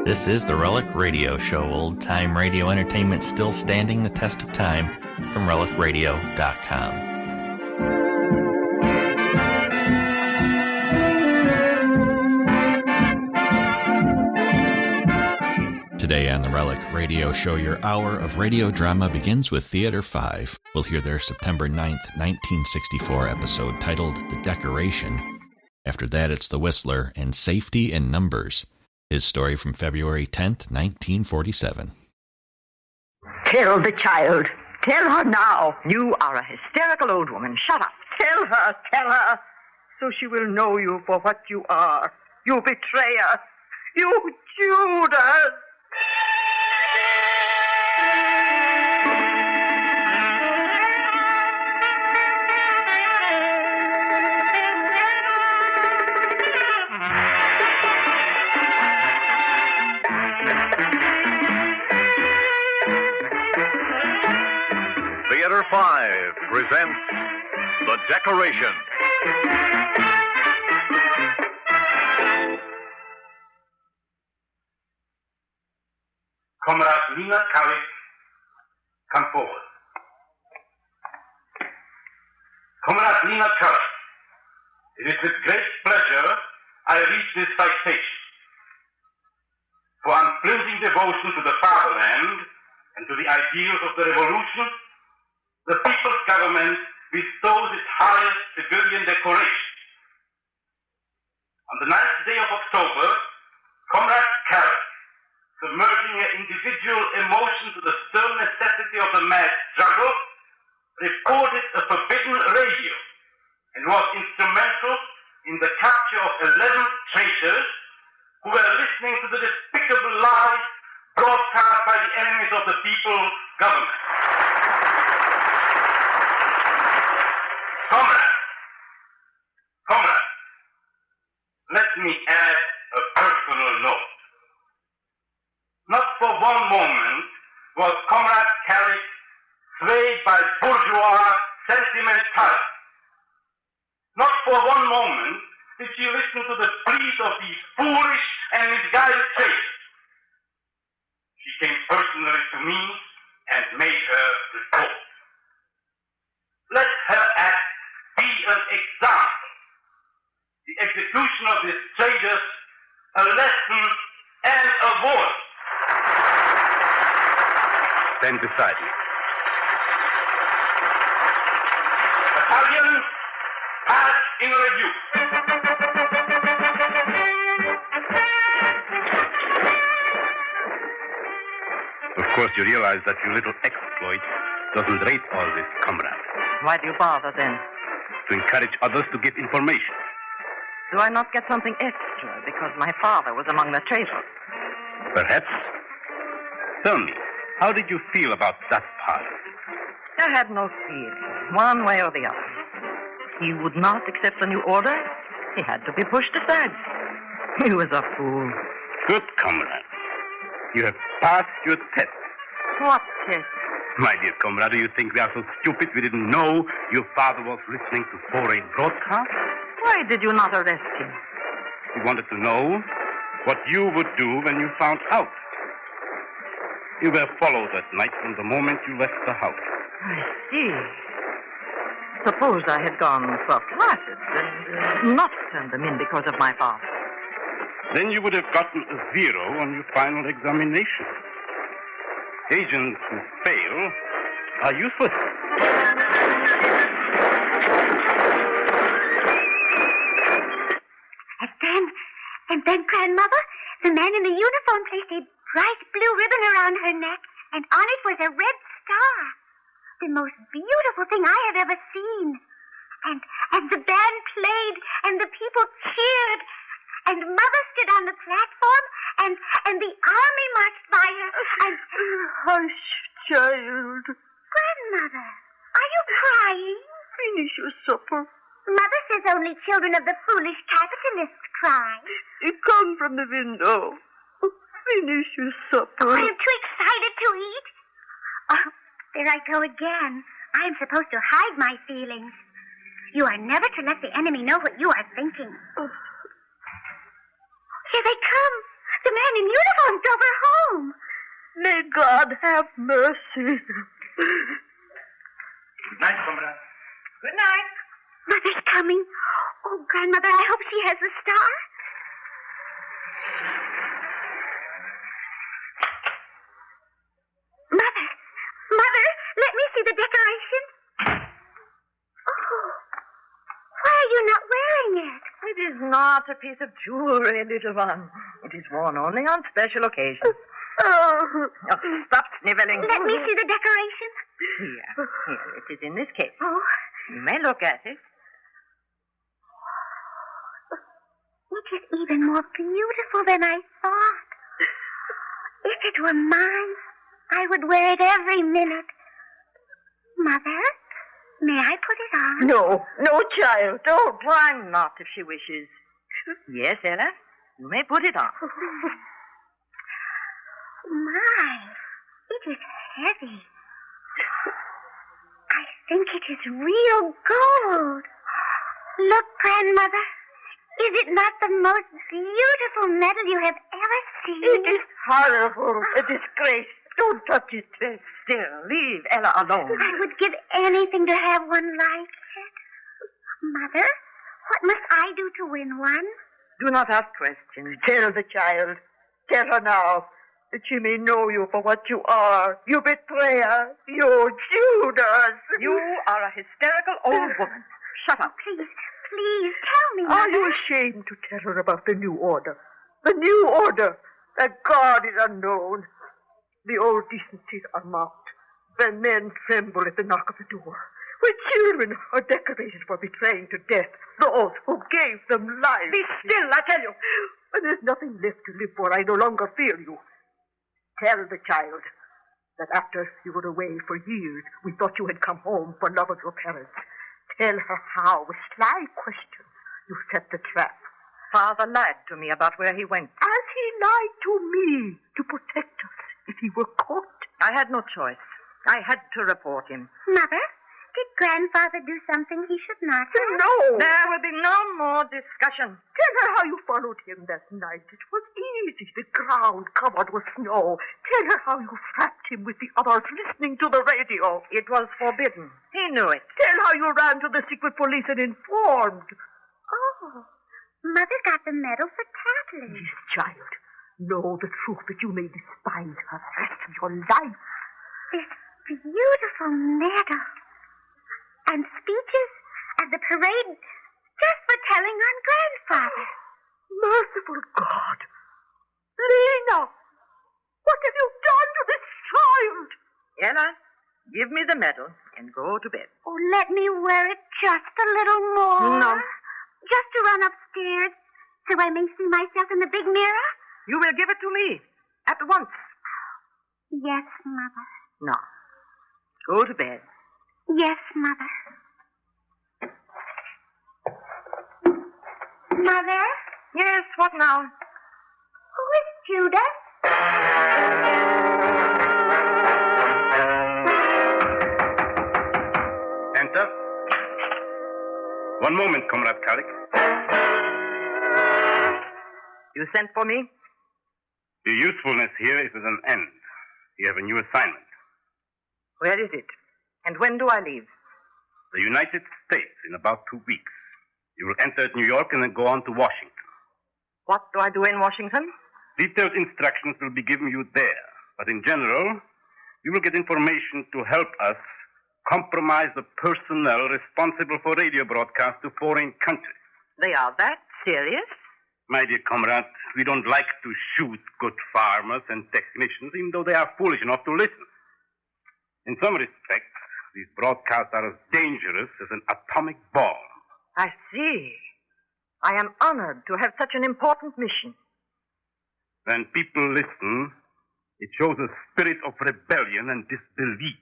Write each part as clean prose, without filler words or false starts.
This is the Relic Radio Show, old-time radio entertainment still standing the test of time, from relicradio.com. Today on the Relic Radio Show, your hour of radio drama begins with Theater 5. We'll hear their September 9th, 1964 episode titled The Decoration. After that, it's The Whistler and Safety in Numbers. His story from February 10th, 1947. Tell the child. Tell her now. You are a hysterical old woman. Shut up. Tell her. So she will know you for what you are. You betrayer. You Judas. Theater 5 presents The Decoration. Comrade Nina Carrick, come forward. Comrade Nina Carrick, it is with great pleasure I read this citation. For unflinching devotion to the fatherland and to the ideals of the revolution, the People's Government bestows its highest civilian decoration. On the 9th day of October, Comrade Carrick, submerging her individual emotion to the stern necessity of the mad struggle, reported a forbidden radio and was instrumental in the capture of 11 traitors who were listening to the despicable lies broadcast by the enemies of the People's Government. Comrade, let me add a personal note. Not for one moment was Comrade Carrick swayed by bourgeois sentimentality. Not for one moment did she listen to the pleas of these foolish and misguided traitors. She came personally to me and made her report. Let her act be an example. The execution of these traitors, a lesson and a voice. Stand beside me. Battalion, pass in review. Of course, you realize that your little exploit doesn't rate all this, comrade. Why do you bother then? To encourage others to give information. Do I not get something extra because my father was among the traitors? Perhaps. Tell me, how did you feel about that part of it? I had no feeling, one way or the other. He would not accept the new order. He had to be pushed aside. He was a fool. Good, comrade. You have passed your test. What test? My dear comrade, do you think we are so stupid we didn't know your father was listening to foreign broadcasts? Why did you not arrest him? We wanted to know what you would do when you found out. You were followed that night from the moment you left the house. I see. Suppose I had gone soft-hearted and not turned them in because of my father. Then you would have gotten a 0 on your final examination. Agents who fail are useless. And then, Grandmother, the man in the uniform placed a bright blue ribbon around her neck, and on it was a red star. The most beautiful thing I have ever seen. And the band played, and the people cheered, and Mother stood on the platform, and the army marched by her, and... Hush, child. Grandmother, are you crying? Finish your supper. Mother says only children of the foolish capitalists cry. Come from the window. Finish your supper. I'm too excited to eat. There I go again. I'm supposed to hide my feelings. You are never to let the enemy know what you are thinking. Oh. Here they come. The man in uniform drove her home. May God have mercy. Good night, comrade. Good night. Mother's coming. Oh, Grandmother, I hope she has the star. Mother, let me see the decoration. Oh, why are you not wearing it? It is not a piece of jewelry, little one. It is worn only on special occasions. Oh, stop sniveling. Let me see the decoration. Here, it is in this case. Oh. You may look at it. It is even more beautiful than I thought. If it were mine, I would wear it every minute. Mother, may I put it on? No, child. Don't. Why not, if she wishes? Yes, Ella, you may put it on. My, it is heavy. I think it is real gold. Look, Grandmother. Is it not the most beautiful medal you have ever seen? It is horrible. A disgrace. Don't touch it. Still, leave Ella alone. I would give anything to have one like it. Mother, what must I do to win one? Do not ask questions. Tell the child. Tell her now that she may know you for what you are. You betrayer. You Judas. You are a hysterical old woman. Shut up. Please, tell me, Mother. Are you ashamed to tell her about the new order? The new order. That God is unknown. The old decencies are mocked. The men tremble at the knock of the door. Where children are decorated for betraying to death those who gave them life. Be still, I tell you. When there's nothing left to live for, I no longer fear you. Tell the child that after you were away for years, we thought you had come home for love of your parents. Tell her how, with sly questions, you set the trap. Father lied to me about where he went. As he lied to me to protect us if he were caught. I had no choice. I had to report him. Mother, did Grandfather do something he should not have? No! There will be no more discussion. Tell her how you followed him that night. It was easy, the ground covered with snow. Tell her how you trapped him with the others listening to the radio. It was forbidden. He knew it. Tell how you ran to the secret police and informed. Oh, Mother got the medal for tattling. Yes, child. Know the truth that you may despise her the rest of your life. This beautiful medal. And speeches at the parade just for telling on Grandfather. Merciful God. Lena, what have you done to this child? Ella, give me the medal and go to bed. Oh, let me wear it just a little more. No. Just to run upstairs so I may see myself in the big mirror? You will give it to me at once. Yes, Mother. No. Go to bed. Yes, Mother. Mother? Yes, what now? Who is Judas? Enter. One moment, Comrade Carrick. You sent for me? Your usefulness here is at an end. You have a new assignment. Where is it? And when do I leave? The United States in about 2 weeks. You will enter at New York and then go on to Washington. What do I do in Washington? Detailed instructions will be given you there. But in general, you will get information to help us compromise the personnel responsible for radio broadcasts to foreign countries. They are that serious? My dear comrade, we don't like to shoot good farmers and technicians, even though they are foolish enough to listen. In some respects, these broadcasts are as dangerous as an atomic bomb. I see. I am honored to have such an important mission. When people listen, it shows a spirit of rebellion and disbelief.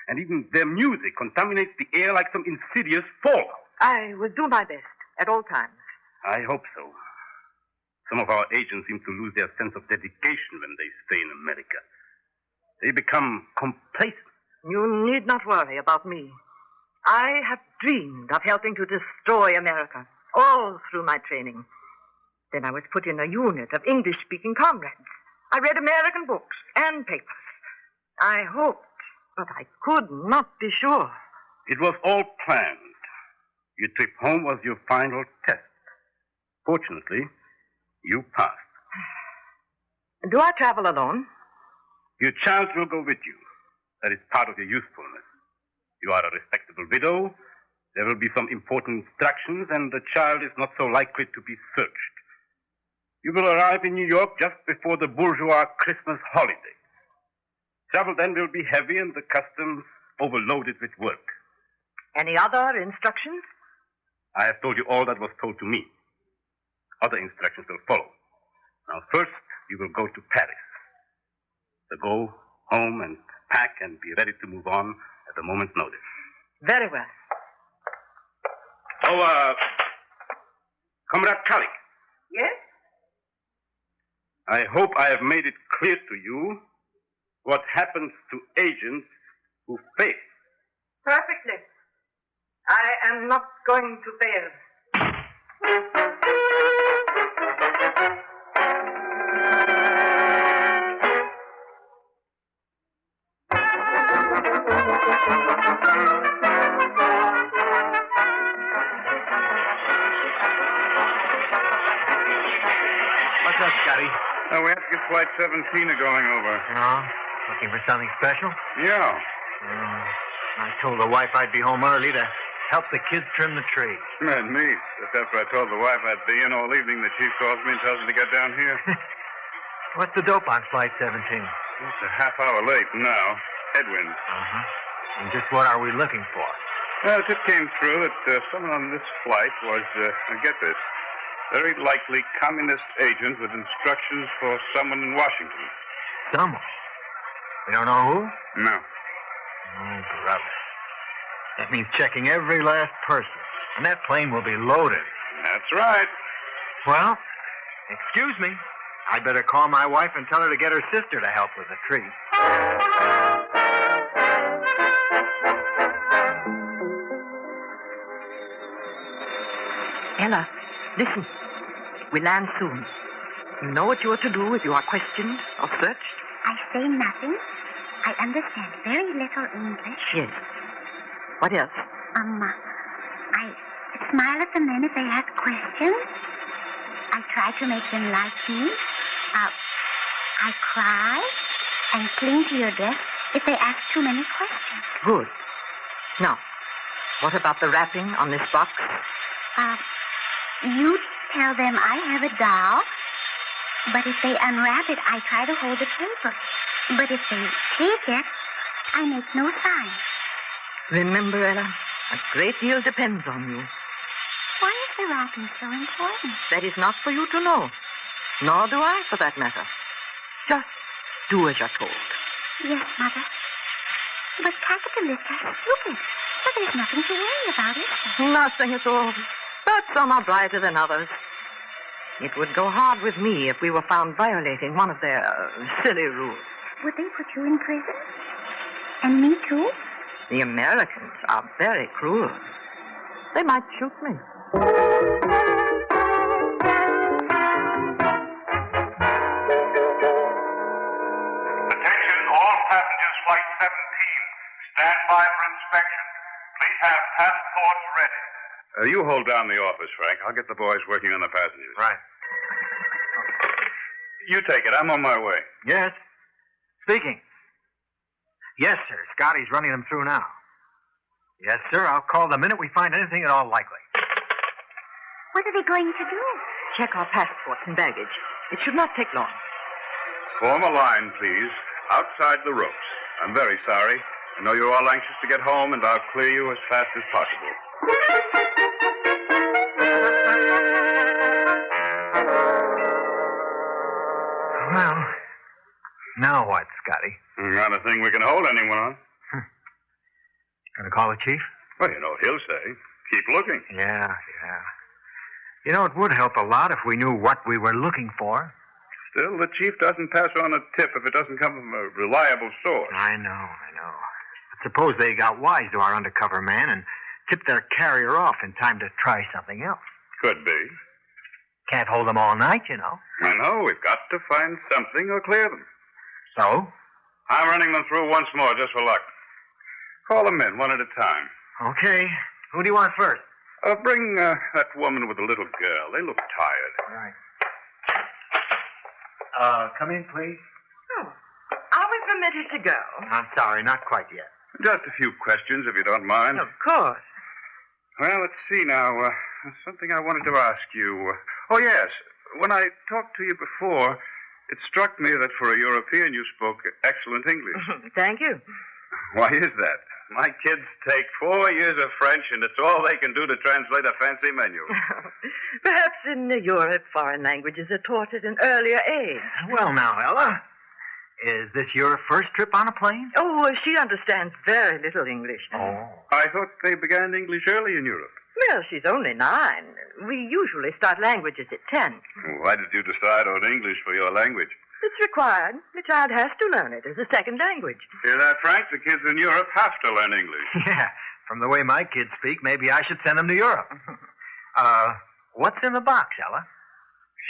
And even their music contaminates the air like some insidious fallout. I will do my best at all times. I hope so. Some of our agents seem to lose their sense of dedication when they stay in America. They become complacent. You need not worry about me. I have dreamed of helping to destroy America all through my training. Then I was put in a unit of English-speaking comrades. I read American books and papers. I hoped, but I could not be sure. It was all planned. Your trip home was your final test. Fortunately, you passed. Do I travel alone? Your child will go with you. That is part of your usefulness. You are a respectable widow. There will be some important instructions, and the child is not so likely to be searched. You will arrive in New York just before the bourgeois Christmas holiday. Travel then will be heavy and the customs overloaded with work. Any other instructions? I have told you all that was told to me. Other instructions will follow. Now, first, you will go to Paris. So go home and pack and be ready to move on at a moment's notice. Very well. Oh, Comrade Kalik. Yes? I hope I have made it clear to you what happens to agents who fail. Perfectly. I am not going to fail. What's up, Scotty? We have to get Flight 17 going over. Oh, looking for something special? Yeah. I told the wife I'd be home early to help the kids trim the tree. And me. Just after I told the wife I'd be in all evening, the chief calls me and tells me to get down here. What's the dope on Flight 17? It's a half hour late now. Headwind. Uh-huh. And just what are we looking for? Well, it came through that someone on this flight was, get this, very likely communist agent with instructions for someone in Washington. Someone? We don't know who? No. Oh, brother. That means checking every last person. And that plane will be loaded. That's right. Well, excuse me. I'd better call my wife and tell her to get her sister to help with the tree. Ella, listen. We land soon. You know what you are to do if you are questioned or searched? I say nothing. I understand very little English. Yes. What else? I smile at the men if they ask questions. I try to make them like me. I cry and cling to your dress if they ask too many questions. Good. Now, what about the wrapping on this box? You tell them I have a doll, but if they unwrap it, I try to hold the paper. But if they take it, I make no sign. Remember, Ella, a great deal depends on you. Why is the wrapping so important? That is not for you to know. Nor do I, for that matter. Just do as you're told. Yes, Mother. But capitalists are stupid. So there's nothing to worry about, is there? Nothing at all. But some are brighter than others. It would go hard with me if we were found violating one of their silly rules. Would they put you in prison? And me, too? The Americans are very cruel. They might shoot me. Attention, all passengers, Flight 17. Stand by for inspection. Please have passports ready. You hold down the office, Frank. I'll get the boys working on the passengers. Right. You take it. I'm on my way. Yes. Speaking. Yes, sir. Scotty's running them through now. Yes, sir. I'll call the minute we find anything at all likely. What are they going to do? Check our passports and baggage. It should not take long. Form a line, please, outside the ropes. I'm very sorry. I know you're all anxious to get home, and I'll clear you as fast as possible. Well, now what, Scotty? Not a thing we can hold anyone on. Gonna call the chief? Well, you know what he'll say. Keep looking. Yeah. You know, it would help a lot if we knew what we were looking for. Still, the chief doesn't pass on a tip if it doesn't come from a reliable source. I know. Suppose they got wise to our undercover man and tipped their carrier off in time to try something else. Could be. Can't hold them all night, you know. I know. We've got to find something or clear them. So? I'm running them through once more just for luck. Call them in one at a time. Okay. Who do you want first? Bring that woman with the little girl. They look tired. Right. Come in, please. Oh, are we permitted to go? I'm sorry, not quite yet. Just a few questions, if you don't mind. Of course. Well, let's see now. There's something I wanted to ask you. Oh, yes. When I talked to you before, it struck me that for a European you spoke excellent English. Thank you. Why is that? My kids take 4 years of French, and it's all they can do to translate a fancy menu. Perhaps in Europe, foreign languages are taught at an earlier age. Well, now, Ella, is this your first trip on a plane? Oh, she understands very little English. Oh. I thought they began English early in Europe. Well, she's only 9. We usually start languages at 10. Why did you decide on English for your language? It's required. The child has to learn it as a second language. Hear that, Frank? The kids in Europe have to learn English. Yeah, from the way my kids speak, maybe I should send them to Europe. What's in the box, Ella?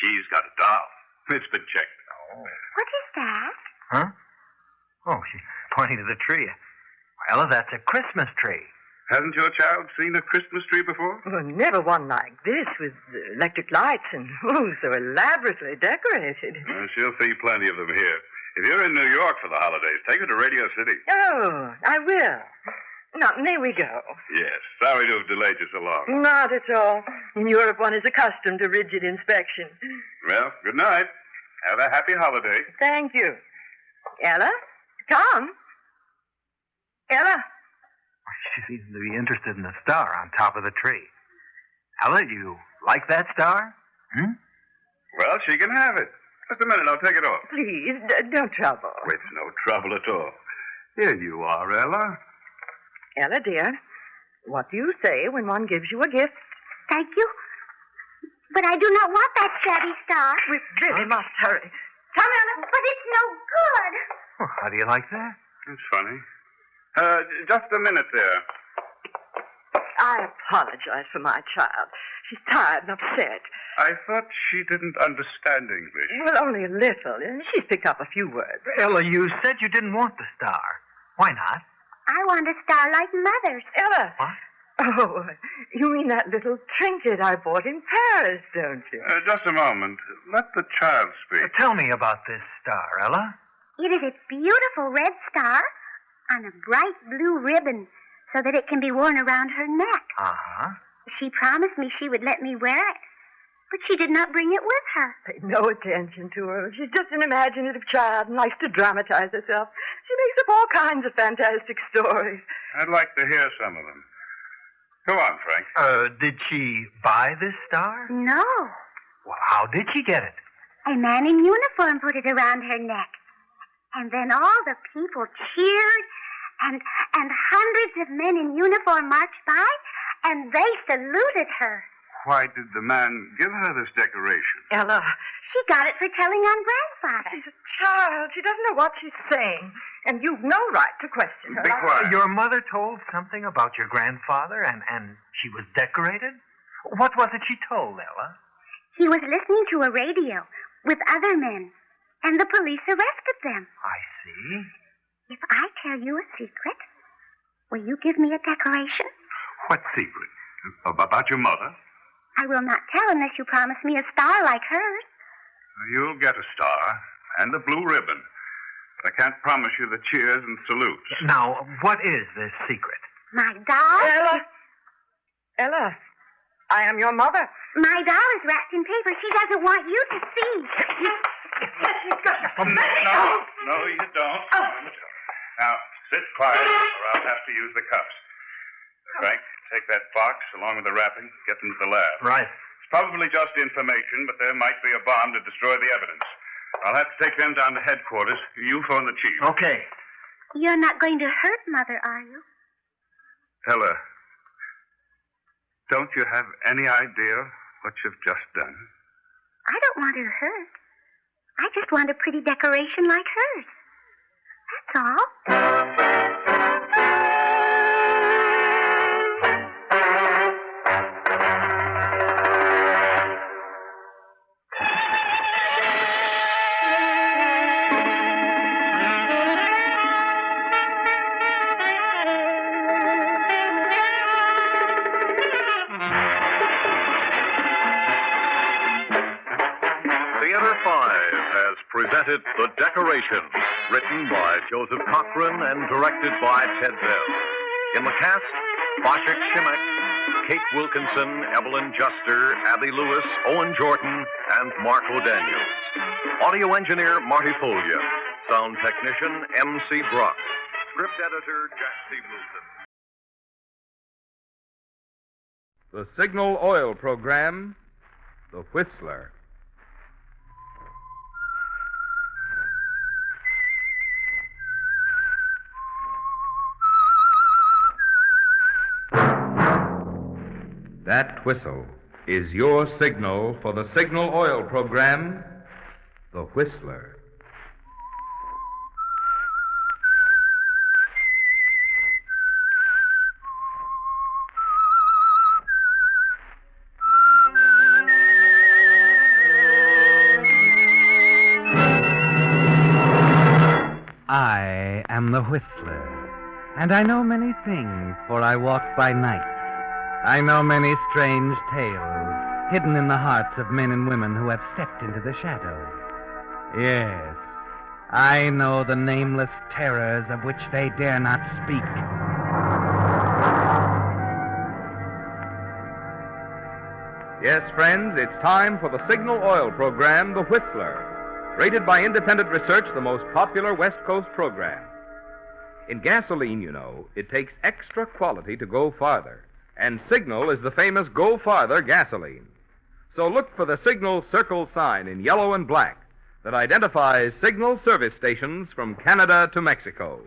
She's got a doll. It's been checked. Oh. What is that? Huh? Oh, she's pointing to the tree. Ella, that's a Christmas tree. Hasn't your child seen a Christmas tree before? Well, never one like this with electric lights and, so elaborately decorated. She'll see plenty of them here. If you're in New York for the holidays, take her to Radio City. Oh, I will. Now, may we go? Yes. Sorry to have delayed you so long. Not at all. In Europe, one is accustomed to rigid inspection. Well, good night. Have a happy holiday. Thank you. Ella? Tom? Ella? She seems to be interested in the star on top of the tree. Ella, you like that star? Well, she can have it. Just a minute, I'll take it off. Please, don't trouble. It's no trouble at all. Here you are, Ella. Ella, dear, what do you say when one gives you a gift? Thank you. But I do not want that shabby star. We really must hurry. Come, Ella. But it's no good. Oh, how do you like that? That's funny. Just a minute there. I apologize for my child. She's tired and upset. I thought she didn't understand English. Well, only a little. She's picked up a few words. Ella, you said you didn't want the star. Why not? I want a star like Mother's. Ella. What? Oh, you mean that little trinket I bought in Paris, don't you? Just a moment. Let the child speak. Tell me about this star, Ella. It is a beautiful red star on a bright blue ribbon so that it can be worn around her neck. Uh-huh. She promised me she would let me wear it, but she did not bring it with her. Pay no attention to her. She's just an imaginative child and likes to dramatize herself. She makes up all kinds of fantastic stories. I'd like to hear some of them. Go on, Frank. Did she buy this star? No. Well, how did she get it? A man in uniform put it around her neck. And then all the people cheered, and hundreds of men in uniform marched by, and they saluted her. Why did the man give her this decoration? Ella. She got it for telling on Grandfather. She's a child. She doesn't know what she's saying. And you've no right to question her. Be quiet. Your mother told something about your grandfather, and she was decorated? What was it she told, Ella? He was listening to a radio with other men, and the police arrested them. I see. If I tell you a secret, will you give me a decoration? What secret? About your mother? I will not tell unless you promise me a star like hers. You'll get a star and a blue ribbon. But I can't promise you the cheers and salutes. Now, what is this secret? My doll? Ella, I am your mother. My doll is wrapped in paper. She doesn't want you to see. No, you don't. Now, sit quiet, or I'll have to use the cuffs. Frank, take that box along with the wrapping, get them to the lab. Right. It's probably just information, but there might be a bomb to destroy the evidence. I'll have to take them down to headquarters. You phone the chief. Okay. You're not going to hurt Mother, are you? Ella, don't you have any idea what you've just done? I don't want her hurt. I just want a pretty decoration like hers. That's all. has presented The Decoration, written by Joseph Cochran and directed by Ted Bell. In the cast, Boshik Shimek, Kate Wilkinson, Evelyn Juster, Abby Lewis, Owen Jordan, and Marco Daniels. Audio engineer, Marty Folia. Sound technician, M.C. Brock. Script editor, Jack C. Wilson. The Signal Oil Program, The Whistler. That whistle is your signal for the Signal Oil Program, The Whistler. I am the Whistler, and I know many things, for I walk by night. I know many strange tales hidden in the hearts of men and women who have stepped into the shadows. Yes, I know the nameless terrors of which they dare not speak. Yes, friends, it's time for the Signal Oil Program, The Whistler. Rated by independent research, the most popular West Coast program. In gasoline, you know, it takes extra quality to go farther. And Signal is the famous Go Farther gasoline. So look for the Signal circle sign in yellow and black that identifies Signal service stations from Canada to Mexico.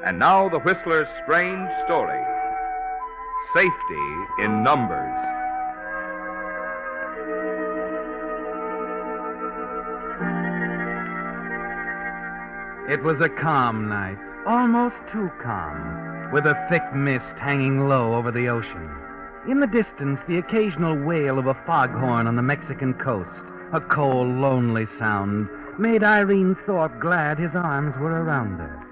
And now the Whistler's strange story. Safety in numbers. It was a calm night, almost too calm, with a thick mist hanging low over the ocean. In the distance, the occasional wail of a foghorn on the Mexican coast, a cold, lonely sound, made Irene Thorpe glad his arms were around her,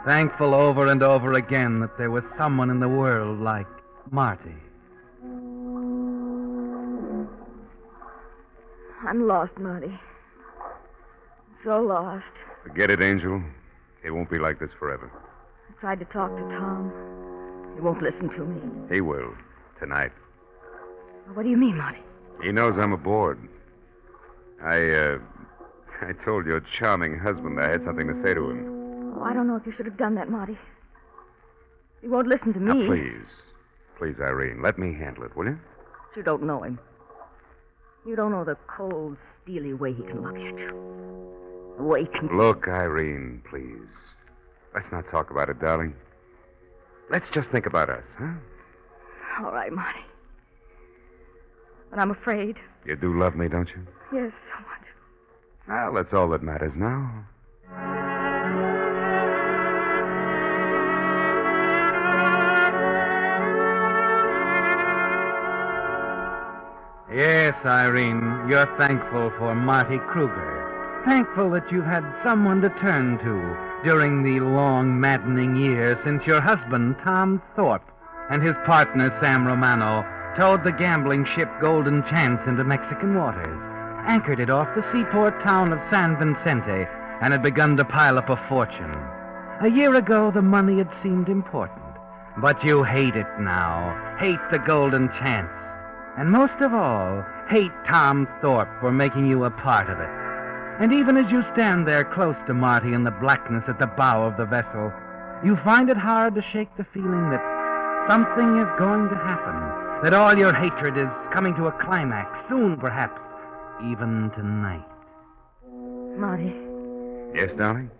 thankful over and over again that there was someone in the world like Marty. I'm lost, Marty. So lost. Forget it, Angel. It won't be like this forever. I tried to talk to Tom. He won't listen to me. He will. Tonight. What do you mean, Marty? He knows I'm aboard. I told your charming husband I had something to say to him. Oh, I don't know if you should have done that, Marty. He won't listen to me. Now, please. Please, Irene, let me handle it, will you? You don't know him. You don't know the cold, steely way he can look at you. The way he can... Look, Irene, please. Let's not talk about it, darling. Let's just think about us, huh? All right, Marty. But I'm afraid. You do love me, don't you? Yes, so much. Well, that's all that matters now. Yes, Irene, you're thankful for Marty Kruger. Thankful that you've had someone to turn to during the long, maddening years since your husband, Tom Thorpe, and his partner, Sam Romano, towed the gambling ship Golden Chance into Mexican waters, anchored it off the seaport town of San Vicente, and had begun to pile up a fortune. A year ago, the money had seemed important. But you hate it now. Hate the Golden Chance. And most of all, hate Tom Thorpe for making you a part of it. And even as you stand there close to Marty in the blackness at the bow of the vessel, you find it hard to shake the feeling that something is going to happen, that all your hatred is coming to a climax, soon perhaps, even tonight. Marty. Yes, darling?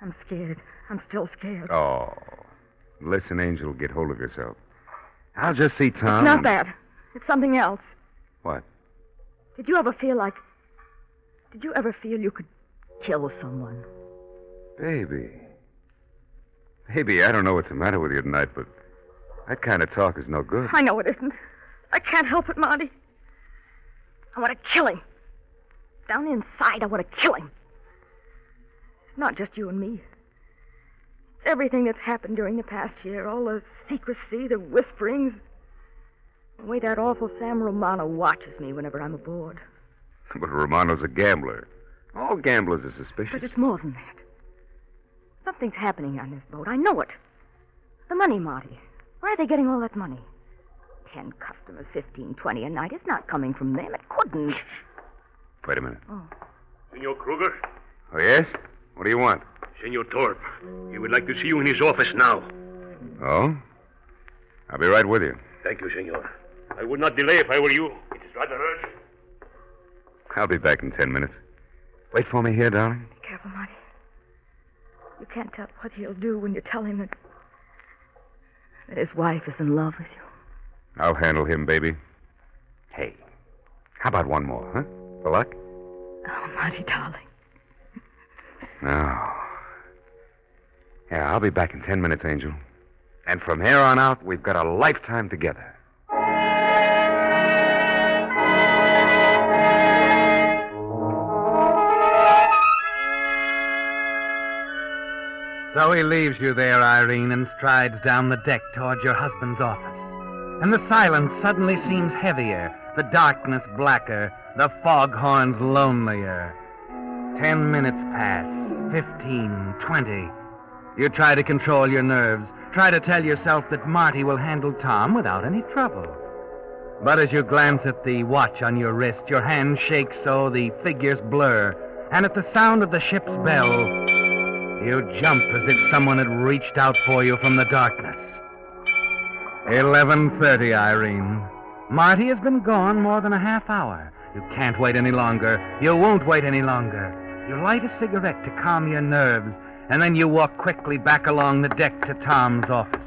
I'm scared. I'm still scared. Oh. Listen, Angel, get hold of yourself. I'll just see Tom. It's not that. It's something else. What? Did you ever feel you could kill someone? Baby. Baby, I don't know what's the matter with you tonight, but that kind of talk is no good. I know it isn't. I can't help it, Marty. I want to kill him. Down inside, I want to kill him. Not just you and me. Everything that's happened during the past year, all the secrecy, the whisperings, the way that awful Sam Romano watches me whenever I'm aboard. But Romano's a gambler. All gamblers are suspicious. But it's more than that. Something's happening on this boat. I know it. The money, Marty. Where are they getting all that money? 10 customers, 15, 20 a night. It's not coming from them. It couldn't. Wait a minute. Oh. Senor Kruger? Oh, yes? What do you want? Senor Thorpe. He would like to see you in his office now. Oh? I'll be right with you. Thank you, senor. I would not delay if I were you. It is rather urgent. I'll be back in 10 minutes. Wait for me here, darling. Be careful, Marty. You can't tell what he'll do when you tell him that his wife is in love with you. I'll handle him, baby. Hey, how about one more, huh? For luck? Oh, Marty, darling. No. Yeah, I'll be back in 10 minutes, Angel. And from here on out, we've got a lifetime together. So he leaves you there, Irene, and strides down the deck toward your husband's office. And the silence suddenly seems heavier, the darkness blacker, the foghorns lonelier. 10 minutes pass, 15, 20. You try to control your nerves, try to tell yourself that Marty will handle Tom without any trouble. But as you glance at the watch on your wrist, your hand shakes so the figures blur, and at the sound of the ship's bell, you jump as if someone had reached out for you from the darkness. 11:30, Irene. Marty has been gone more than a half hour. You can't wait any longer. You won't wait any longer. You light a cigarette to calm your nerves, and then you walk quickly back along the deck to Tom's office.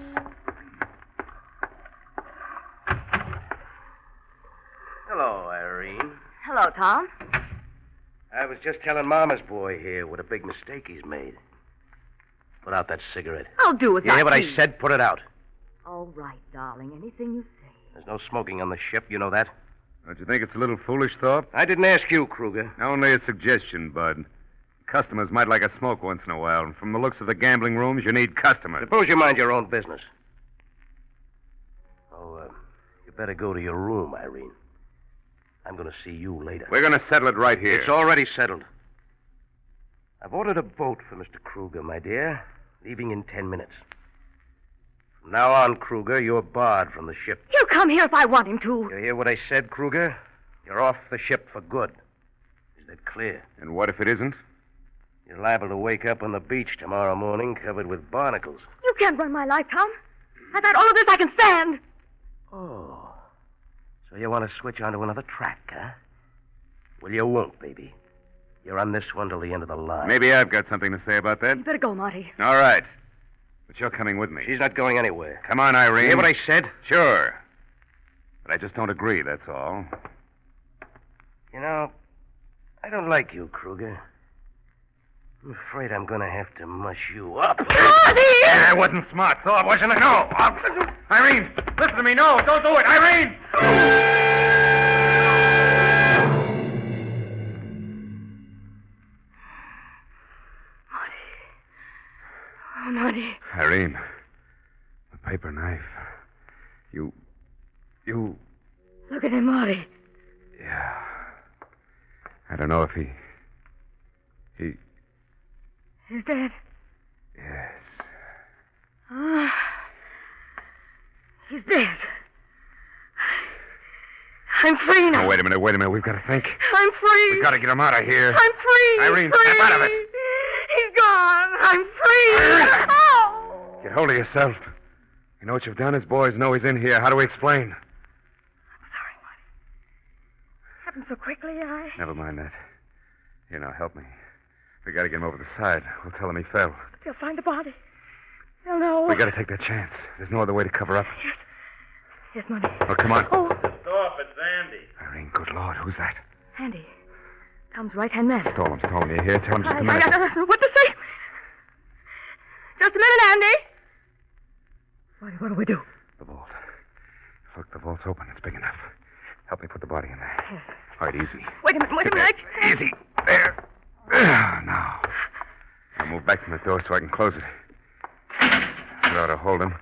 Hello, Irene. Hello, Tom. I was just telling Mama's boy here what a big mistake he's made. Put out that cigarette. I'll do as You hear what I please. said? Put it out. All right, darling. Anything you say. There's no smoking on the ship, you know that? Don't you think it's a little foolish, Thorpe? I didn't ask you, Kruger. Only a suggestion, Bud. Customers might like a smoke once in a while, and from the looks of the gambling rooms, you need customers. Suppose you mind your own business. Oh, you better go to your room, Irene. I'm going to see you later. We're going to settle it right here. It's already settled. I've ordered a boat for Mr. Kruger, my dear, leaving in 10 minutes. From now on, Kruger, you're barred from the ship. He'll come here if I want him to. You hear what I said, Kruger? You're off the ship for good. Is that clear? And what if it isn't? You're liable to wake up on the beach tomorrow morning covered with barnacles. You can't run my life, Tom. I've had all of this I can stand. Oh. So you want to switch onto another track, huh? Well, you won't, baby. You're on this one till the end of the line. Maybe I've got something to say about that. You better go, Marty. All right. But you're coming with me. She's not going anywhere. Come on, Irene. You hear what I said? Sure. But I just don't agree, that's all. You know, I don't like you, Kruger. I'm afraid I'm going to have to mush you up. Marty! Yeah, I wasn't smart, Thorpe, wasn't I? No. Irene, listen to me. No, don't do it. Irene! Oh, Marty. Irene, the paper knife. You... Look at him, Marty. Yeah. I don't know if he... He's dead. Yes. Ah. He's dead. I'm free now. Oh, wait a minute. We've got to think. I'm free. We've got to get him out of here. I'm free. Irene, free. snap out of it. He's gone. I'm free. Irene. Oh. Get hold of yourself. You know what you've done? His boys know he's in here. How do we explain? I'm sorry, Marty. Happened so quickly, Never mind that. Here, now, help me. We got to get him over the side. We'll tell him he fell. But they'll find the body. They'll know. We got to take that chance. There's no other way to cover up. Yes. Yes, Marty. Oh, come on. Oh. Stop, it's Andy. Irene, good Lord, who's that? Andy. Tom's right-hand man. Stall him. You hear? Tell him just a minute. I don't know what to say. Just a minute, Andy. What do we do? The vault. Look, the vault's open. It's big enough. Help me put the body in there. Yes. All right, easy. Wait a minute. Easy. There. Now. I'll move back from the door so I can close it. That ought to hold him.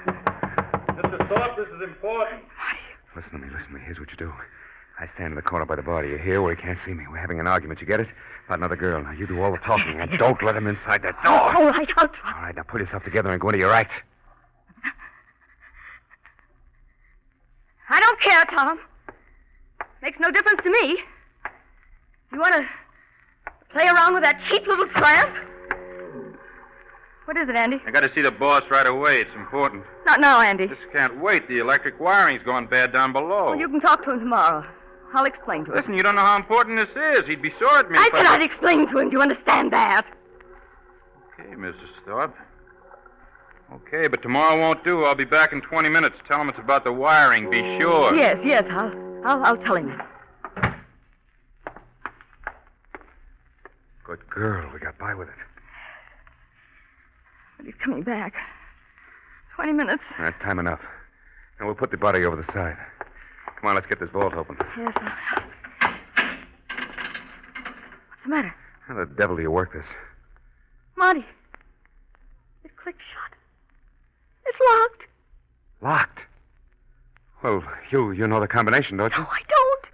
Mr. Thorpe, this is important. Listen to me. Here's what you do. I stand in the corner by the bar. Do you hear? Where he can't see me. We're having an argument. You get it? About another girl. Now, you do all the talking, and don't let him inside that door. All right, I'll try. All right, now pull yourself together and go into your act. I don't care, Tom. Makes no difference to me. You want to play around with that cheap little tramp? What is it, Andy? I got to see the boss right away. It's important. Not now, Andy. Just can't wait. The electric wiring's gone bad down below. Well, you can talk to him tomorrow. I'll explain to him. Listen, you don't know how important this is. He'd be sore at me. I cannot explain to him. Do you understand that? Okay, Mrs. Thorpe. Okay, but tomorrow won't do. I'll be back in 20 minutes. Tell him it's about the wiring. Be sure. Yes. I'll tell him. Good girl. We got by with it. But he's coming back. 20 minutes. That's time enough. Now we'll put the body over the side. Come on, let's get this vault open. Yes, What's the matter? How the devil do you work this? Marty. It clicked shut. It's locked. Locked? Well, you know the combination, don't you? No, I don't.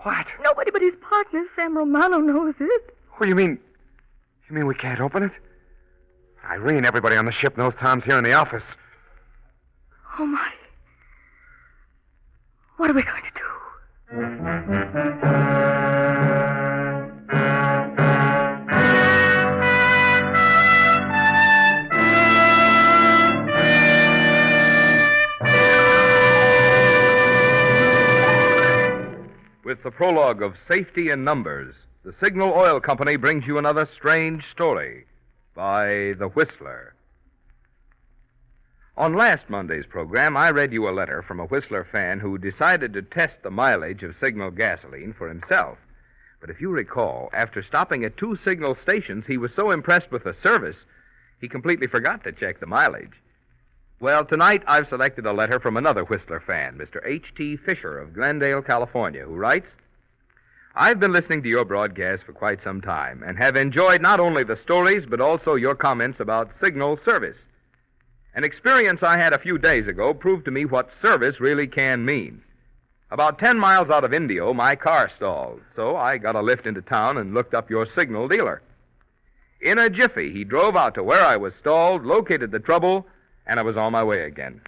What? Nobody but his partner, Sam Romano, knows it. What, you mean we can't open it? Irene, everybody on the ship knows Tom's here in the office. Oh, Marty. What are we going to do? With the prologue of Safety in Numbers, the Signal Oil Company brings you another strange story by The Whistler. On last Monday's program, I read you a letter from a Whistler fan who decided to test the mileage of Signal gasoline for himself. But if you recall, after stopping at 2 Signal stations, he was so impressed with the service, he completely forgot to check the mileage. Well, tonight I've selected a letter from another Whistler fan, Mr. H.T. Fisher of Glendale, California, who writes, I've been listening to your broadcast for quite some time and have enjoyed not only the stories but also your comments about Signal service. An experience I had a few days ago proved to me what service really can mean. About 10 miles out of Indio, my car stalled, so I got a lift into town and looked up your Signal dealer. In a jiffy, he drove out to where I was stalled, located the trouble, and I was on my way again.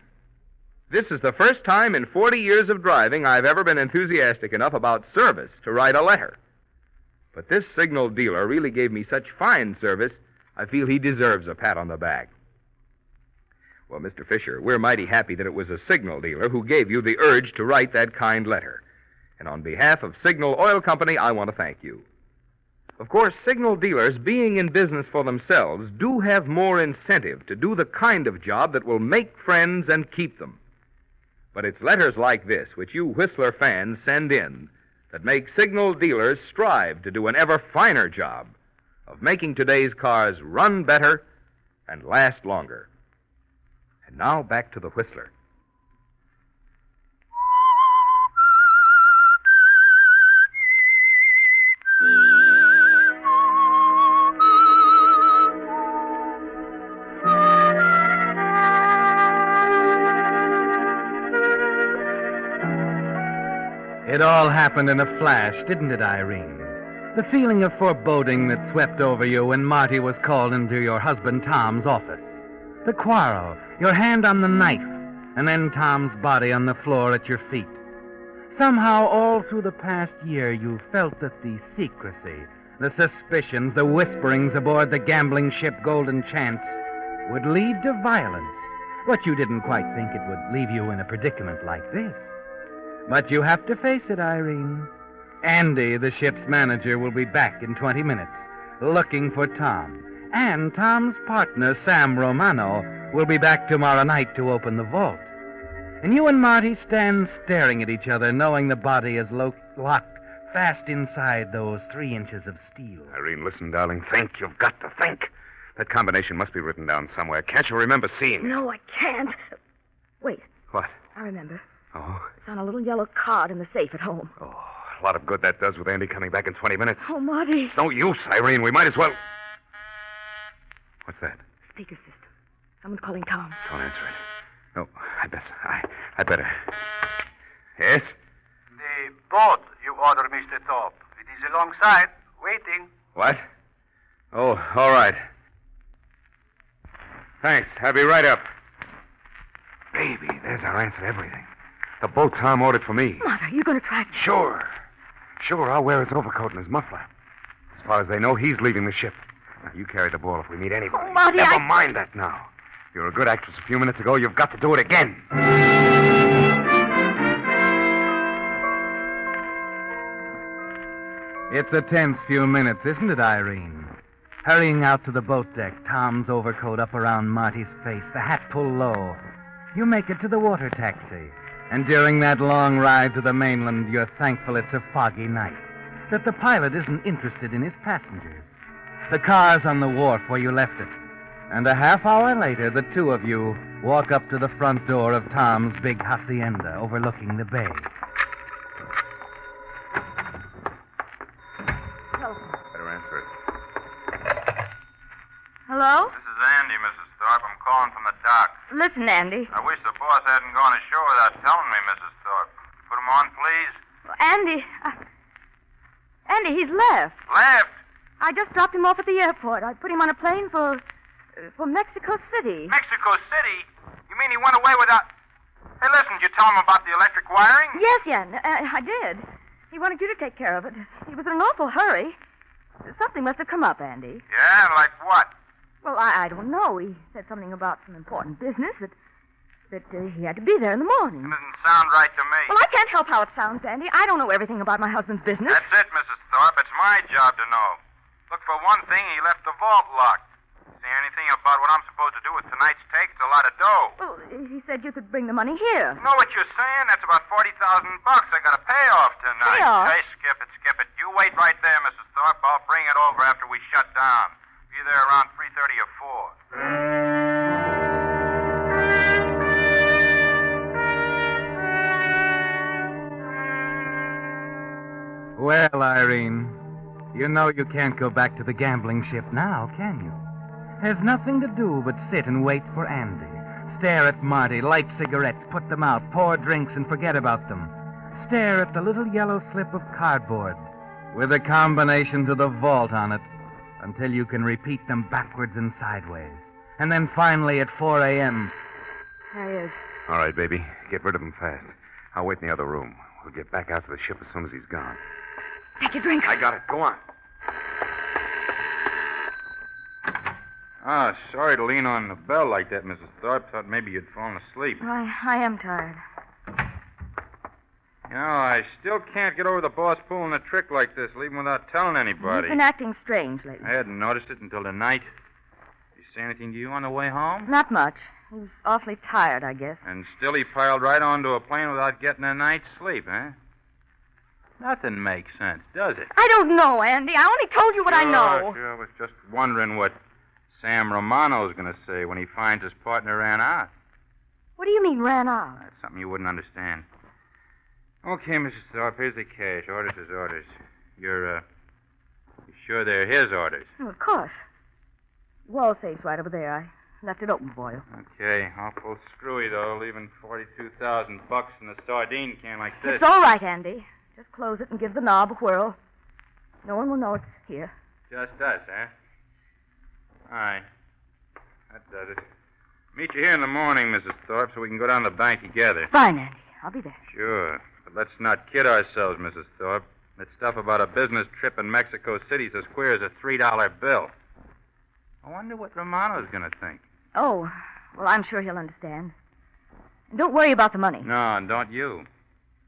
This is the first time in 40 years of driving I've ever been enthusiastic enough about service to write a letter. But this Signal dealer really gave me such fine service, I feel he deserves a pat on the back. Well, Mr. Fisher, we're mighty happy that it was a Signal dealer who gave you the urge to write that kind letter. And on behalf of Signal Oil Company, I want to thank you. Of course, Signal dealers, being in business for themselves, do have more incentive to do the kind of job that will make friends and keep them. But it's letters like this, which you Whistler fans send in, that make Signal dealers strive to do an ever finer job of making today's cars run better and last longer. And now back to the Whistler. It all happened in a flash, didn't it, Irene? The feeling of foreboding that swept over you when Marty was called into your husband Tom's office. The quarrel, your hand on the knife, and then Tom's body on the floor at your feet. Somehow, all through the past year, you felt that the secrecy, the suspicions, the whisperings aboard the gambling ship Golden Chance would lead to violence. But you didn't quite think it would leave you in a predicament like this. But you have to face it, Irene. Andy, the ship's manager, will be back in 20 minutes, looking for Tom. And Tom's partner, Sam Romano, will be back tomorrow night to open the vault. And you and Marty stand staring at each other, knowing the body is locked fast inside those 3 inches of steel. Irene, listen, darling. Think. You've got to think. That combination must be written down somewhere. Can't you remember seeing it? No, I can't. Wait. What? I remember. Oh? It's on a little yellow card in the safe at home. Oh, a lot of good that does with Andy coming back in 20 minutes. Oh, Marty. It's no use, Irene. We might as well... What's that? Speaker system. Someone's calling Tom. Don't answer it. No, I better. Yes? The boat order, Mr. Thorpe. It is alongside, waiting. What? Oh, all right. Thanks. I'll be right up. Baby, there's our answer to everything. The boat Tom ordered for me. Mother, you going to try to... Sure. I'll wear his overcoat and his muffler. As far as they know, he's leaving the ship. Now, you carry the ball if we meet anybody. Oh, Marty, Never mind that now. You're a good actress a few minutes ago. You've got to do it again. It's a tense few minutes, isn't it, Irene? Hurrying out to the boat deck, Tom's overcoat up around Marty's face, the hat pulled low. You make it to the water taxi. And during that long ride to the mainland, you're thankful it's a foggy night, that the pilot isn't interested in his passengers. The car's on the wharf where you left it. And a half hour later, the two of you walk up to the front door of Tom's big hacienda overlooking the bay. Better answer it. Hello? This is Andy, Mrs. Thorpe. I'm calling from the dock. Listen, Andy. I wish the boss hadn't gone ashore without telling me, Mrs. Thorpe. Put him on, please. Well, Andy, he's left. Left? I just dropped him off at the airport. I put him on a plane for Mexico City. Mexico City? You mean he went away without... Hey, listen, did you tell him about the electric wiring? Yes, I did. He wanted you to take care of it. He was in an awful hurry. Something must have come up, Andy. Yeah, like what? Well, I don't know. He said something about some important business that he had to be there in the morning. It doesn't sound right to me. Well, I can't help how it sounds, Andy. I don't know everything about my husband's business. That's it, Mrs. Thorpe. It's my job to know. Look, for one thing, he left the vault locked. See anything about what I'm supposed to do with tonight's take? It's a lot of dough. Well, he said you could bring the money here. You know what you're saying? That's about $40,000 I got to pay off tonight. Pay off? Hey, skip it. You wait right there, Mrs. Thorpe. I'll bring it over after we shut down. Be there around 3:30 or 4. Well, Irene, you know you can't go back to the gambling ship now, can you? There's nothing to do but sit and wait for Andy. Stare at Marty, light cigarettes, put them out, pour drinks, and forget about them. Stare at the little yellow slip of cardboard with a combination to the vault on it until you can repeat them backwards and sideways. And then finally at 4 a.m. There he is. All right, baby. Get rid of him fast. I'll wait in the other room. We'll get back out to the ship as soon as he's gone. Take your drink. I got it. Go on. Ah, sorry to lean on the bell like that, Mrs. Thorpe. Thought maybe you'd fallen asleep. I am tired. You know, I still can't get over the boss pulling a trick like this, leaving without telling anybody. He's been acting strange lately. I hadn't noticed it until tonight. Did he say anything to you on the way home? Not much. He was awfully tired, I guess. And still he piled right onto a plane without getting a night's sleep, huh? Nothing makes sense, does it? I don't know, Andy. I only told you what I know. Sure. I was just wondering what Sam Romano's going to say when he finds his partner ran out. What do you mean, ran out? That's something you wouldn't understand. Okay, Mrs. Thorpe, here's the cash. Orders is orders. You're sure they're his orders? Oh, of course. The wall safe's right over there. I left it open for you. Okay, awful screwy, though, leaving $42,000 in a sardine can like this. It's all right, Andy. Just close it and give the knob a whirl. No one will know it's here. Just us, huh? All right. That does it. Meet you here in the morning, Mrs. Thorpe, so we can go down to the bank together. Fine, Andy. I'll be there. Sure. But let's not kid ourselves, Mrs. Thorpe. That stuff about a business trip in Mexico City's as queer as a $3 bill. I wonder what Romano's going to think. Oh, well, I'm sure he'll understand. And don't worry about the money. No, and don't you.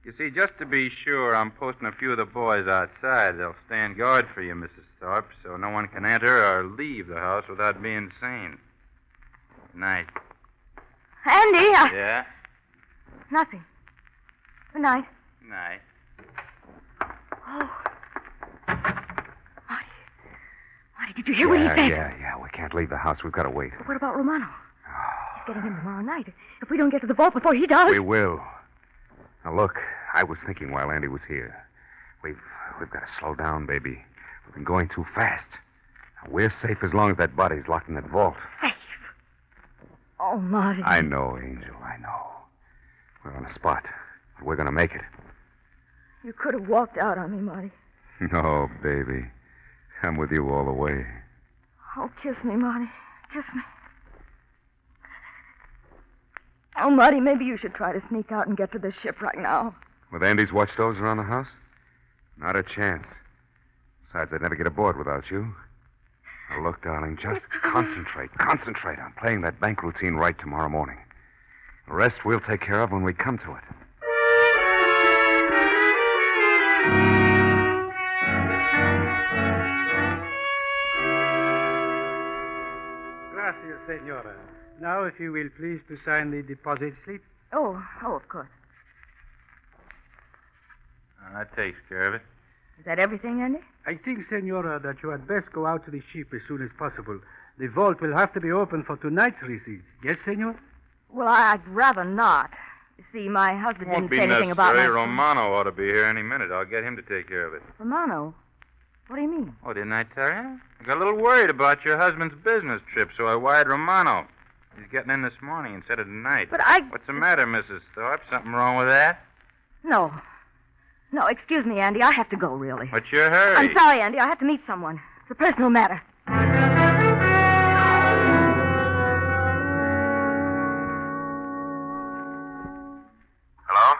You see, just to be sure, I'm posting a few of the boys outside. They'll stand guard for you, Mrs. Thorpe, so no one can enter or leave the house without being seen. Good night. Andy, Yeah? Nothing. Good night. Good night. Oh. Marty, did you hear what he said? Yeah. We can't leave the house. We've got to wait. But what about Romano? He's getting in tomorrow night. If we don't get to the vault before he does... We will. Now, look, I was thinking while Andy was here. We've got to slow down, baby. We've been going too fast. Now, we're safe as long as that body's locked in that vault. Safe? Oh, Marty. I know, Angel, I know. We're on a spot, but we're going to make it. You could have walked out on me, Marty. No, baby. I'm with you all the way. Oh, kiss me, Marty. Kiss me. Oh, Marty, maybe you should try to sneak out and get to the ship right now. With Andy's watchdogs around the house? Not a chance. Besides, I'd never get aboard without you. Now, look, darling, just concentrate on playing that bank routine right tomorrow morning. The rest we'll take care of when we come to it. Gracias, senora. Now, if you will please to sign the deposit slip. Oh, of course. That takes care of it. Is that everything, Andy? I think, senora, that you had best go out to the ship as soon as possible. The vault will have to be open for tonight's receipts. Yes, senor? Well, I'd rather not. You see, my husband Won't didn't be say anything about necessary. my... Romano ought to be here any minute. I'll get him to take care of it. Romano? What do you mean? Oh, didn't I tell you? I got a little worried about your husband's business trip, so I wired Romano. He's getting in this morning instead of tonight. But I... What's the matter, Mrs. Thorpe? Something wrong with that? No, excuse me, Andy. I have to go, really. What's your hurry? I'm sorry, Andy. I have to meet someone. It's a personal matter. Hello?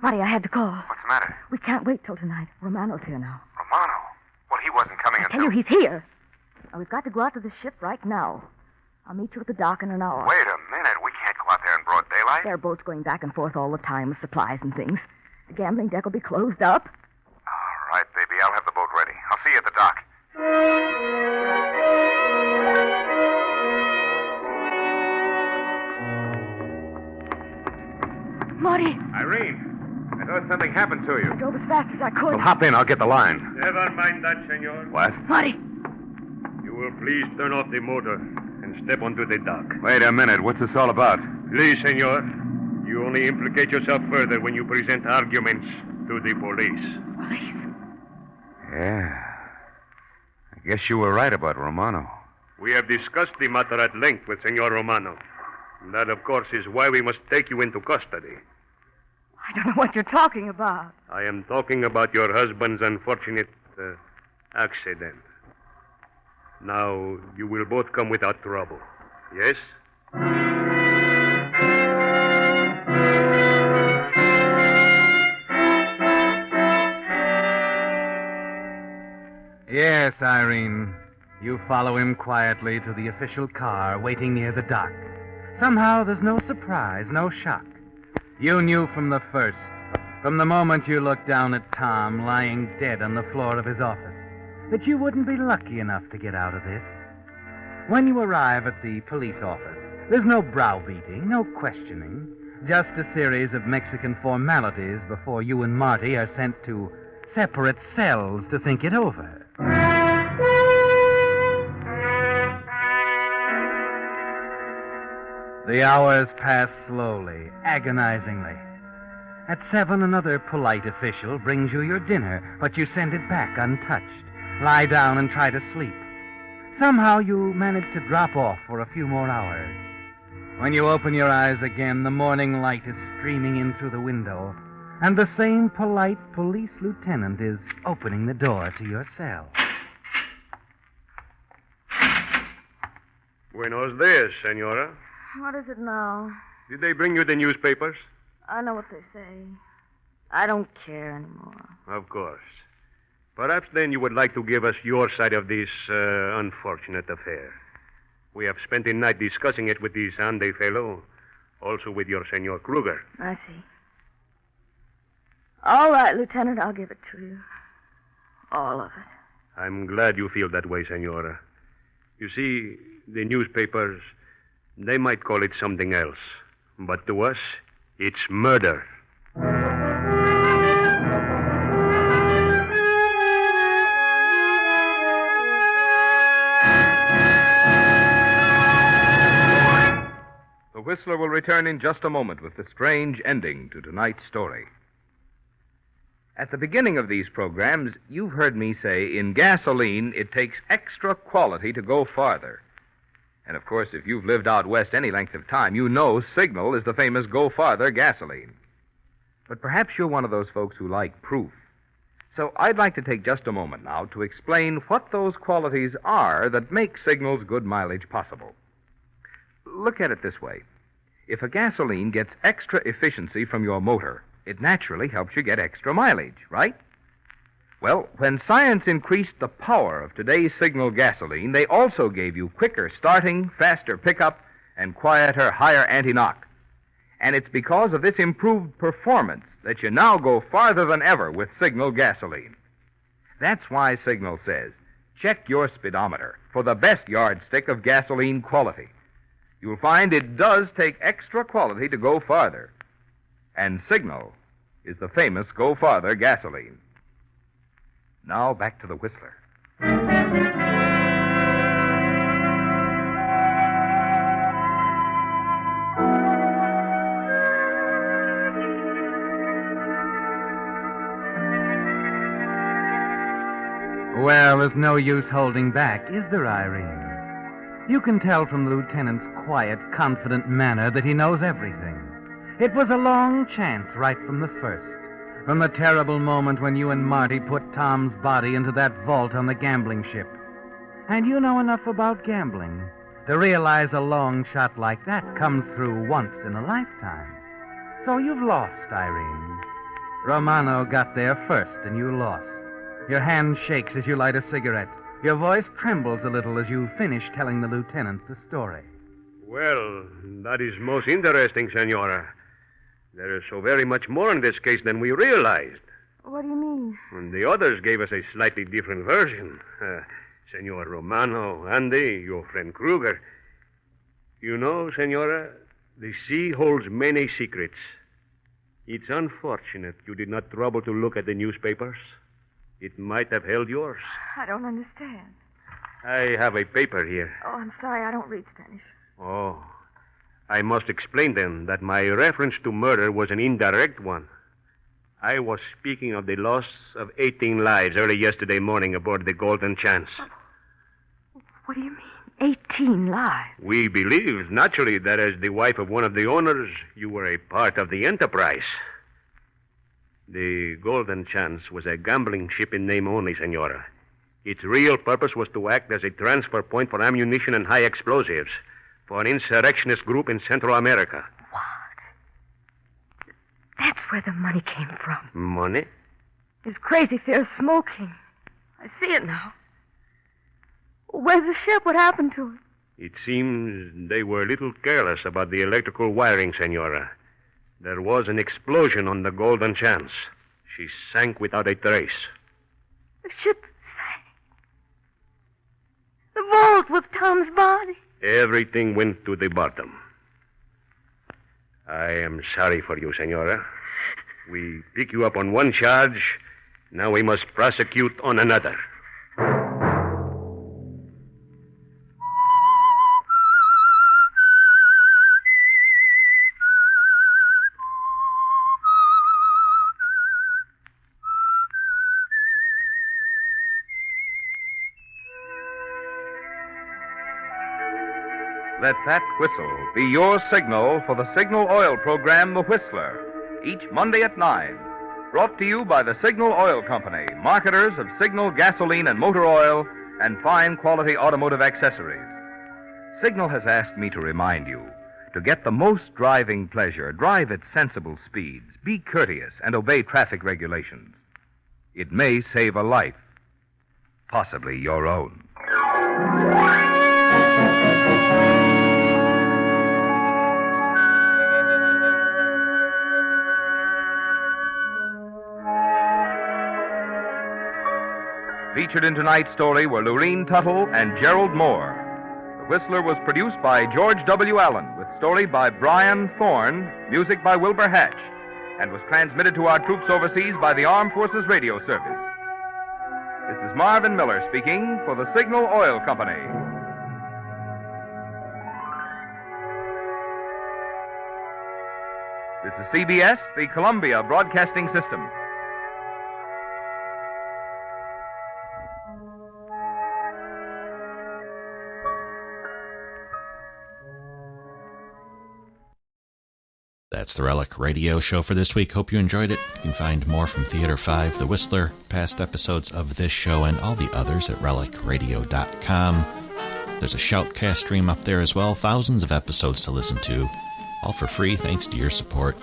Marty, I had to call. What's the matter? We can't wait till tonight. Romano's here now. Romano? Well, he wasn't coming I until... tell you, he's here. Now, we've got to go out to the ship right now. I'll meet you at the dock in an hour. Wait a minute. We can't go out there in broad daylight. There are boats going back and forth all the time with supplies and things. The gambling deck will be closed up. All right, baby. I'll have the boat ready. I'll see you at the dock. Marty! Irene, I thought something happened to you. I drove as fast as I could. Well, hop in. I'll get the line. Never mind that, senor. What? Marty! You will please turn off the motor and step onto the dock. Wait a minute. What's this all about? Please, senor. You only implicate yourself further when you present arguments to the police. Police? Yeah. I guess you were right about Romano. We have discussed the matter at length with Senor Romano. That, of course, is why we must take you into custody. I don't know what you're talking about. I am talking about your husband's unfortunate accident. Now, you will both come without trouble. Yes? Yes, Irene. You follow him quietly to the official car waiting near the dock. Somehow there's no surprise, no shock. You knew from the first, from the moment you looked down at Tom lying dead on the floor of his office, that you wouldn't be lucky enough to get out of this. When you arrive at the police office, there's no browbeating, no questioning, just a series of Mexican formalities before you and Marty are sent to separate cells to think it over. The hours pass slowly, agonizingly. At 7, another polite official brings you your dinner, but you send it back untouched. Lie down and try to sleep. Somehow you manage to drop off for a few more hours. When you open your eyes again, the morning light is streaming in through the window, and the same polite police lieutenant is opening the door to your cell. Buenos dias, senora. What is it now? Did they bring you the newspapers? I know what they say. I don't care anymore. Of course. Perhaps then you would like to give us your side of this unfortunate affair. We have spent the night discussing it with this Andy fellow, also with your Senor Kruger. I see. All right, Lieutenant, I'll give it to you. All of it. I'm glad you feel that way, Senora. You see, the newspapers, they might call it something else. But to us, it's murder. The Whistler will return in just a moment with the strange ending to tonight's story. At the beginning of these programs, you've heard me say in gasoline, it takes extra quality to go farther. And, of course, if you've lived out west any length of time, you know Signal is the famous Go Farther gasoline. But perhaps you're one of those folks who like proof. So I'd like to take just a moment now to explain what those qualities are that make Signal's good mileage possible. Look at it this way. If a gasoline gets extra efficiency from your motor, it naturally helps you get extra mileage, right? Well, when science increased the power of today's Signal gasoline, they also gave you quicker starting, faster pickup, and quieter, higher anti-knock. And it's because of this improved performance that you now go farther than ever with Signal gasoline. That's why Signal says, check your speedometer for the best yardstick of gasoline quality. You'll find it does take extra quality to go farther. And Signal is the famous Go Farther gasoline. Now back to the Whistler. Well, there's no use holding back, is there, Irene? You can tell from the lieutenant's quiet, confident manner that he knows everything. It was a long chance right from the first. From the terrible moment when you and Marty put Tom's body into that vault on the gambling ship. And you know enough about gambling to realize a long shot like that comes through once in a lifetime. So you've lost, Irene. Romano got there first, and you lost. Your hand shakes as you light a cigarette. Your voice trembles a little as you finish telling the lieutenant the story. Well, that is most interesting, Senora. There is so very much more in this case than we realized. What do you mean? And the others gave us a slightly different version. Senor Romano, Andy, your friend Kruger. You know, Senora, the sea holds many secrets. It's unfortunate you did not trouble to look at the newspapers. It might have held yours. I don't understand. I have a paper here. Oh, I'm sorry. I don't read Spanish. Oh. I must explain then that my reference to murder was an indirect one. I was speaking of the loss of 18 lives early yesterday morning aboard the Golden Chance. What do you mean, 18 lives? We believe, naturally, that as the wife of one of the owners, you were a part of the enterprise. The Golden Chance was a gambling ship in name only, Senora. Its real purpose was to act as a transfer point for ammunition and high explosives for an insurrectionist group in Central America. What? That's where the money came from. Money? His crazy fear of smoking. I see it now. Where's the ship? What happened to it? It seems they were a little careless about the electrical wiring, Senora. There was an explosion on the Golden Chance. She sank without a trace. The ship sank. The vault with Tom's body. Everything went to the bottom. I am sorry for you, Senora. We pick you up on one charge. Now we must prosecute on another. Let that whistle be your signal for the Signal Oil program, The Whistler, each Monday at 9. Brought to you by the Signal Oil Company, marketers of Signal gasoline and motor oil and fine quality automotive accessories. Signal has asked me to remind you, to get the most driving pleasure, drive at sensible speeds, be courteous, and obey traffic regulations. It may save a life, possibly your own. Featured in tonight's story were Lurene Tuttle and Gerald Moore. The Whistler was produced by George W. Allen, with story by Brian Thorne, music by Wilbur Hatch, and was transmitted to our troops overseas by the Armed Forces Radio Service. This is Marvin Miller speaking for the Signal Oil Company. This is CBS, the Columbia Broadcasting System. That's the Relic Radio Show for this week. Hope you enjoyed it. You can find more from Theater 5, The Whistler, past episodes of this show, and all the others at relicradio.com. There's a Shoutcast stream up there as well. Thousands of episodes to listen to, all for free thanks to your support.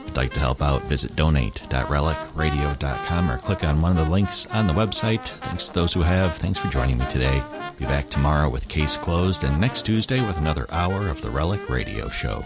If you'd like to help out, visit donate.relicradio.com or click on one of the links on the website. Thanks to those who have. Thanks for joining me today. Be back tomorrow with Case Closed, and next Tuesday with another hour of the Relic Radio Show.